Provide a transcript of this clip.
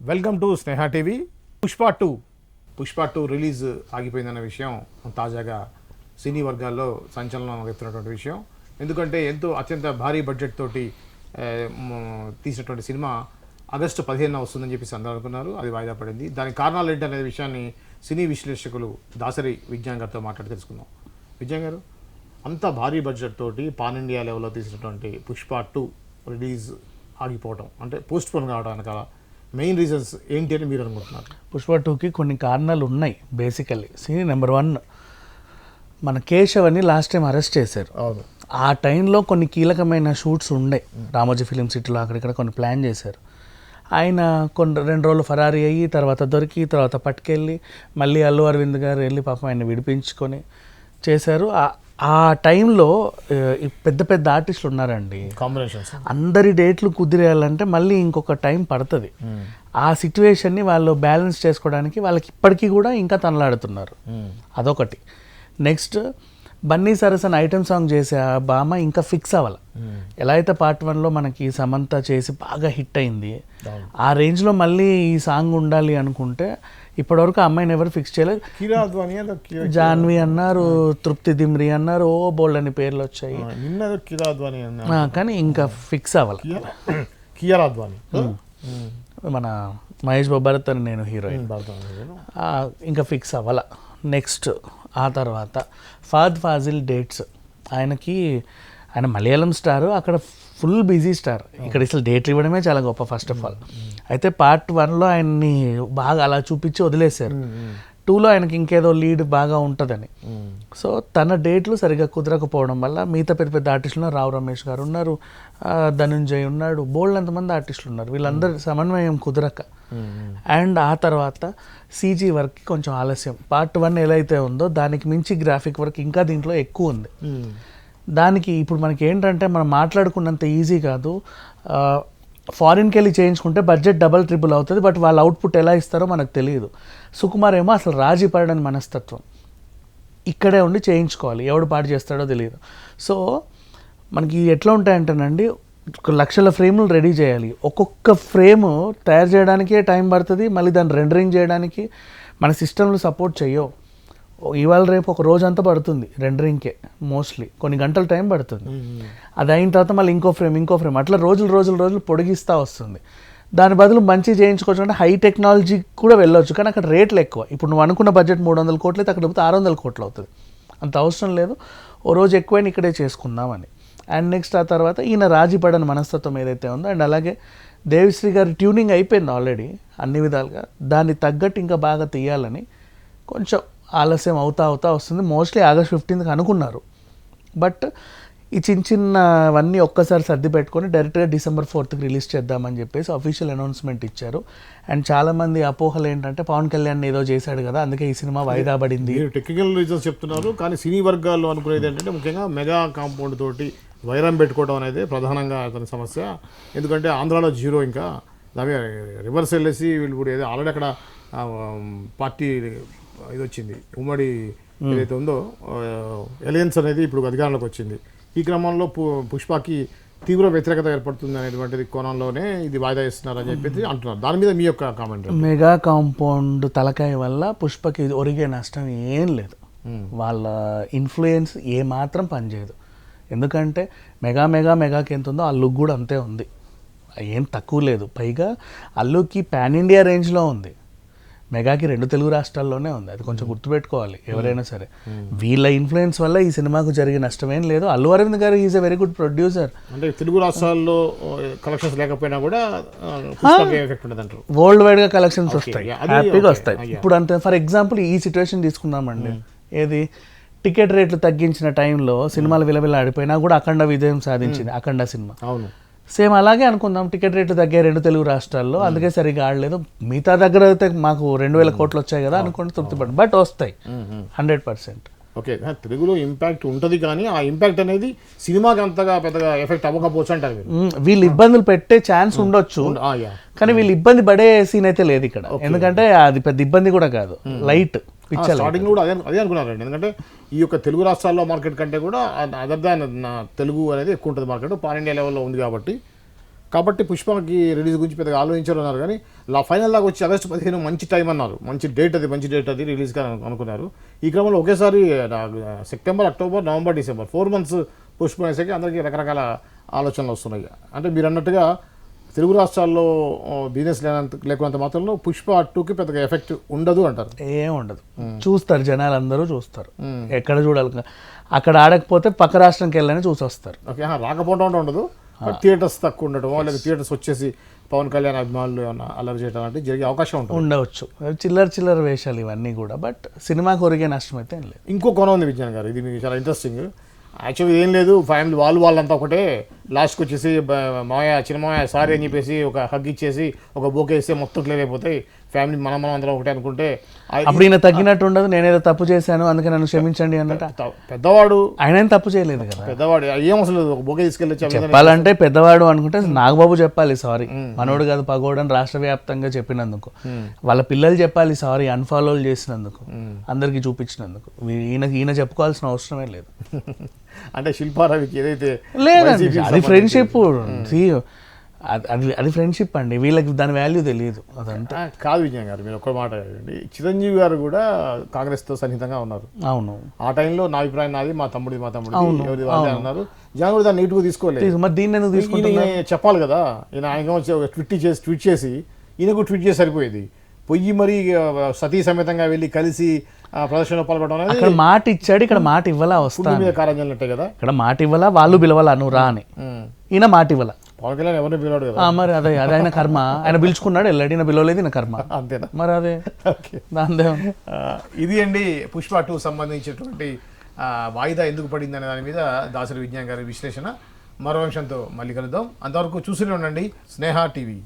Welcome to Sneha TV. Pushpa 2 release ఆగిపోయిందన్న విషయం తాజాగా సినీ వర్గాల్లో సంచలనం రేపుతున్నటువంటి విషయం. ఎందుకంటే అత్యంత భారీ బడ్జెట్ తోటి తీసినటువంటి సినిమా ఆగస్టు 15న వస్తుందని చెప్పేసి అందరూ అనుకున్నారు. అది వాయిదా పడింది. దానికి కారణాలు ఏంటి అనే విషయాన్ని సినీ విశ్లేషకులు దాసరి విజ్ఞాన్ గారితో మాట్లాడి తెలుసుకుందాం. విజ్ఞాన్ గారు, అంత భారీ బడ్జెట్ తోటి పాన్ ఇండియా లెవెల్లో తీసినటువంటి పుష్ప 2 రిలీజ్ ఆగిపోవటం, అంటే పోస్ట్ పోన్ కావడానికి మెయిన్ రీజన్స్ ఏంటి అని మీరు అనుకుంటున్నారు? పుష్ప 2కి కొన్ని కారణాలు ఉన్నాయి. బేసికల్లీ నెంబర్ 1, మన కేశవని లాస్ట్ టైం అరెస్ట్ చేశారు. అవును, ఆ టైంలో కొన్ని కీలకమైన షూట్స్ ఉండే రామోజీ ఫిలిం సిటీలో, అక్కడిక్కడ కొన్ని ప్లాన్ చేశారు. ఆయన 2 రోజులు ఫరారీ అయ్యి తర్వాత దొరికి తర్వాత పట్టుకెళ్ళి మళ్ళీ అల్లు అరవింద్ గారు వెళ్ళి పాపం ఆయన విడిపించుకొని చేశారు. ఆ టైంలో పెద్ద పెద్ద ఆర్టిస్టులు ఉన్నారండి, కాంబినేషన్స్, అందరి డేట్లు కుదిరేయాలంటే మళ్ళీ ఇంకొక టైం పడుతుంది. ఆ సిచ్యువేషన్ని వాళ్ళు బ్యాలెన్స్ చేసుకోవడానికి వాళ్ళకి ఇప్పటికీ కూడా ఇంకా తనలాడుతున్నారు. అదొకటి. నెక్స్ట్, బన్నీ సరసన్ ఐటమ్ సాంగ్ చేసే ఆ బామ ఇంకా ఫిక్స్ అవ్వాలి. ఎలా అయితే పార్ట్ 1లో మనకి సమంత చేసి బాగా హిట్ అయింది, ఆ రేంజ్లో మళ్ళీ ఈ సాంగ్ ఉండాలి అనుకుంటే ఇప్పటివరకు అమ్మాయిని ఎవరు ఫిక్స్ చేయలేదు. జాన్వి అన్నారు, తృప్తి దిమ్రి అన్నారు, ఓ బోల్డ్ అని పేర్లు వచ్చాయి, కానీ ఇంకా ఫిక్స్ అవ్వాలి. మన మహేష్ బాబు భరత్ అని నేను హీరోయిన్, ఇంకా ఫిక్స్ అవ్వాల. నెక్స్ట్ ఆ తర్వాత ఫాజిల్ డేట్స్, ఆయన మలయాళం స్టార్, అక్కడ ఫుల్ బిజీ స్టార్. ఇక్కడ అసలు డేట్లు ఇవ్వడమే చాలా గొప్ప ఫస్ట్ ఆఫ్ ఆల్. అయితే పార్ట్ 1లో ఆయన్ని బాగా అలా చూపించి వదిలేశారు. 2లో ఆయనకి ఇంకేదో లీడ్ బాగా ఉంటుందని. సో తన డేట్లు సరిగ్గా కుదరకపోవడం వల్ల మిగతా పెద్ద పెద్ద ఆర్టిస్టులు, రావు రమేష్ గారు ఉన్నారు, ధనుంజయ్ ఉన్నాడు, బోల్డ్ ఎంతమంది ఆర్టిస్టులు ఉన్నారు, వీళ్ళందరూ సమన్వయం కుదరక. అండ్ ఆ తర్వాత సీజీ వర్క్కి కొంచెం ఆలస్యం. పార్ట్ 1 ఎలా అయితే ఉందో దానికి మించి గ్రాఫిక్ వర్క్ ఇంకా దీంట్లో ఎక్కువ ఉంది. దానికి ఇప్పుడు మనకి ఏంటంటే మనం మాట్లాడుకున్నంత ఈజీ కాదు. ఫారిన్కి వెళ్ళి చేయించుకుంటే బడ్జెట్ డబల్ ట్రిపుల్ అవుతుంది, బట్ వాళ్ళ అవుట్పుట్ ఎలా ఇస్తారో మనకు తెలియదు. సుకుమార్ ఏమో అసలు రాజీ పడని మనస్తత్వం, ఇక్కడే ఉండి చేయించుకోవాలి, ఎవడు పాటు చేస్తాడో తెలియదు. సో మనకి ఎట్లా ఉంటాయంటేనండి, 1,00,000 ఫ్రేములు రెడీ చేయాలి. ఒక్కొక్క ఫ్రేము తయారు చేయడానికే టైం పడుతుంది, మళ్ళీ దాన్ని రెండరింగ్ చేయడానికి మన సిస్టంలు సపోర్ట్ చేయవు. ఇవాళ రేపు ఒక రోజంతా పడుతుంది రెండరింగ్కే, మోస్ట్లీ కొన్ని గంటల టైం పడుతుంది. అది అయిన తర్వాత మళ్ళీ ఇంకో ఫ్రేమ్ అట్లా రోజులు పొడిగిస్తూ వస్తుంది. దాని బదులు మంచి చేయించుకోవచ్చు అంటే హై టెక్నాలజీ కూడా వెళ్ళొచ్చు, కానీ అక్కడ రేట్లు ఎక్కువ. ఇప్పుడు నువ్వు అనుకున్న బడ్జెట్ 300 కోట్లు అయితే అక్కడ 600 కోట్లు అవుతుంది. అంత అవసరం లేదు, ఓ రోజు ఎక్కువైనా ఇక్కడే చేసుకుందామని. అండ్ నెక్స్ట్ ఆ తర్వాత ఈయన రాజీ పడని మనస్తత్వం ఏదైతే ఉందో, అండ్ అలాగే దేవిశ్రీ గారి ట్యూనింగ్ అయిపోయింది ఆల్రెడీ అన్ని విధాలుగా, దాన్ని తగ్గట్టు ఇంకా బాగా తీయాలని కొంచెం ఆలస్యం అవుతా వస్తుంది. మోస్ట్లీ ఆగస్ట్ 15కి అనుకున్నారు, బట్ ఈ చిన్నవన్నీ ఒక్కసారి సర్ది పెట్టుకొని డైరెక్ట్గా December 4th రిలీజ్ చేద్దామని చెప్పేసి అఫీషియల్ అనౌన్స్మెంట్ ఇచ్చారు. అండ్ చాలామంది అపోహలు ఏంటంటే పవన్ కళ్యాణ్ ఏదో చేశాడు కదా, అందుకే ఈ సినిమా వాయిదా పడింది. టెక్నికల్ రీజన్స్ చెప్తున్నారు, కానీ సినీ వర్గాల్లో అనుకునేది ఏంటంటే ముఖ్యంగా మెగా కాంపౌండ్ తోటి వైరం పెట్టుకోవడం అనేది ప్రధానంగా అతని సమస్య. ఎందుకంటే ఆంధ్రాలో 0, ఇంకా దాని రివర్స్ వెళ్ళేసి వీళ్ళు కూడా ఏదో ఆల్రెడీ అక్కడ పార్టీ ఇది వచ్చింది, ఉమ్మడి ఏదైతే ఉందో ఎలయన్స్ అనేది ఇప్పుడు అధికారంలోకి వచ్చింది. ఈ క్రమంలో పుష్పకి తీవ్ర వ్యతిరేకత ఏర్పడుతుంది అనేటువంటిది కోణంలోనే ఇది వాయిదా ఇస్తున్నారని చెప్పి అంటున్నారు. దాని మీద మీ యొక్క కామెంట్? మెగా కాంపౌండ్ తలకాయ వల్ల పుష్పకి ఒరిగే నష్టం ఏం లేదు. వాళ్ళ ఇన్ఫ్లుయెన్స్ ఏమాత్రం పనిచేయదు. ఎందుకంటే మెగాకి ఎంత ఉందో అల్లుకి కూడా అంతే ఉంది, ఏం తక్కువ లేదు. పైగా అల్లుకి పాన్ ఇండియా రేంజ్లో ఉంది, మెగాకి 2 తెలుగు రాష్ట్రాల్లోనే ఉంది. అది కొంచెం గుర్తుపెట్టుకోవాలి ఎవరైనా సరే. వీళ్ళ ఇన్ఫ్లుయెన్స్ వల్ల ఈ సినిమాకు జరిగే నష్టమేం లేదు. అల్లు అరవింద్ గారు is a very good producer. అంటే తెలుగు రాష్ట్రాల్లో కలెక్షన్స్ లేకపోయినా కూడా వరల్డ్ వైడ్ గా కలెక్షన్స్ వస్తాయి, హ్యాపీగా వస్తాయి. ఇప్పుడు అంతే, ఫర్ ఎగ్జాంపుల్ ఈ సిచ్యువేషన్ తీసుకుందామండి, ఏది టికెట్ రేట్లు తగ్గించిన టైంలో సినిమాలు విలవిలాడిపోయినా కూడా అఖండ విజయం సాధించింది, అఖండ సినిమా. అవును, సేమ్ అలాగే అనుకుందాం, టికెట్ రేట్లు తగ్గాయి 2 తెలుగు రాష్ట్రాల్లో, అందుకే సరిగ్గా ఆడలేదు. మిగతా దగ్గర అయితే మాకు 2,000 కోట్లు వచ్చాయి కదా అనుకోండి, తృప్తిపడి, బట్ వస్తాయి 100%. ఓకే, తెలుగులో ఇంపాక్ట్ ఉంటుంది, కానీ ఆ ఇంపాక్ట్ అనేది సినిమాకి అంతగా పెద్దగా ఎఫెక్ట్ అవ్వకపోవచ్చు అంటారు. వీళ్ళు ఇబ్బందులు పెట్టే ఛాన్స్ ఉండొచ్చు, కానీ వీళ్ళు ఇబ్బంది పడే సీన్ అయితే లేదు ఇక్కడ. ఎందుకంటే అది పెద్ద ఇబ్బంది కూడా కాదు, లైట్ స్టార్టింగ్ కూడా అదే అనుకున్నారండి. ఎందుకంటే ఈ యొక్క తెలుగు రాష్ట్రాల్లో మార్కెట్ కంటే కూడా అదర్ దాన్ తెలుగు అనేది ఎక్కువ ఉంటుంది మార్కెట్, పాన్ ఇండియా లెవెల్లో ఉంది కాబట్టి కాబట్టి పుష్పకి రిలీజ్ గురించి పెద్దగా ఆలోచించారు అన్నారు, కానీ ఫైనల్ దాకా వచ్చి ఆగస్టు 15 మంచి టైం అన్నారు, మంచి డేట్ అది రిలీజ్గా అనుకున్నారు. ఈ క్రమంలో ఒకేసారి September, October, November, December 4 months Pushpa అనేసరికి అందరికీ రకరకాల ఆలోచనలు వస్తున్నాయి. అంటే మీరు అన్నట్టుగా తెలుగు రాష్ట్రాల్లో బిజినెస్ లేకున్నంత మాత్రంలో పుష్ప 2కి పెద్దగా ఎఫెక్ట్ ఉండదు అంటారు. ఏం ఉండదు, చూస్తారు జనాలు అందరూ చూస్తారు, ఎక్కడ చూడాలి, అక్కడ ఆడకపోతే పక్క రాష్ట్రంకి వెళ్ళని చూసి వస్తారు. ఓకే, రాకపోవడం ఉండదు, థియేటర్స్ తక్కువ ఉండటం, లేదా థియేటర్స్ వచ్చేసి పవన్ కళ్యాణ్ అభిమానులు ఏమన్నా అల్లరి చేయడం లాంటివి జరిగే అవకాశం ఉంటుంది, ఉండవచ్చు. చిల్లర వేషాలు ఇవన్నీ కూడా, బట్ సినిమాకి ఒరిగే నష్టం అయితే ఏం లేదు. ఇంకో కొన ఉంది విజ్ఞాన్ గారు, ఇది మీకు చాలా ఇంట్రెస్టింగ్. యాక్చువల్లీ ఏం లేదు, ఫ్యామిలీ వాళ్ళంతా ఒకటే, లాస్ట్కి వచ్చేసి చిన్న మామయ్య సారీ అని చెప్పేసి ఒక హగ్ ఇచ్చేసి ఒక బోకే ఇస్తే మొత్తం క్లియర్ అయిపోతాయి, ఫ్యామిలీ మనం అందరం ఒకటే అనుకుంటే అప్పుడు ఈయన తగ్గినట్టు ఉండదు, నేనేదో తప్పు చేశాను అందుకే నన్ను క్షమించండి అన్నట్టు. పెద్దవాడు ఆయన ఏం తప్పు చేయలేదు కదా, పెద్దవాడు ఏం అసలు ఒక బోకే తీసుకెళ్ళి చెప్పాలంటే పెద్దవాడు అనుకుంటే నాగబాబు చెప్పాలి సారీ, మనోడు కాదు పగోడు అని రాష్ట్ర వ్యాప్తంగా చెప్పినందుకు, వాళ్ళ పిల్లలు చెప్పాలి సారీ అన్ఫాలోలు చేసినందుకు, అందరికీ చూపించినందుకు. ఈయన చెప్పుకోవాల్సిన అవసరమే లేదు. అంటే శిల్పారావికి ఏదైతే లేదండి, అది ఫ్రెండ్షిప్, అది ఫ్రెండ్షిప్ అండి, వీళ్ళకి దాని వాల్యూ తెలియదు. అదంతా కాదు విజయ్ గారు, మీరు ఒక్క మాట అండి, చిరంజీవి గారు కూడా కాంగ్రెస్తో సన్నిహితంగా ఉన్నారు. అవును, ఆ టైంలో నా అభిప్రాయం నాది, మా తమ్ముడు ఎవరి వాళ్ళే అన్నారు. జనం కూడా దాన్ని నెగిటివ్ తీసుకోలేదు. మరి దీన్ని ఎందుకు తీసుకుంటున్నారు? చెప్పాలి కదా, ఆయన ట్వీట్ చేసి ఈయనకు ట్వీట్ చేసి సరిపోయేది, పొయ్యి మరి సతీ సమేతంగా వెళ్ళి కలిసి ప్రదర్శనలో పాల్గొనడం అక్కడ మాట ఇచ్చాడు, ఇక్కడ మాట ఇవ్వాలా, వస్తా మీద కారంజల్నట్టే కదా, ఇక్కడ మాట ఇవ్వాలా, వాళ్ళు పిలవాలా నువ్వు రా అని, ఈయన మాట ఇవ్వాలా. పవన్ కళ్యాణ్ ఎవరిని పిలవాడు కదా, మరి అదే ఆయన కర్మ, ఆయన పిలుచుకున్నాడు వెళ్ళాడు, ఈయన పిలవలేదు, ఈయన కర్మ అంతేనా, మరి అదే దాందే. ఇది అండి పుష్ప 2 సంబంధించినటువంటి వాయిదా ఎందుకు పడింది అనే దాని మీద దాసరి విజ్ఞాన్ గారి విశ్లేషణ. మరో అంశంతో మళ్ళీ కలుద్దాం, అంతవరకు చూస్తూనే ఉండండి స్నేహ టీవీ.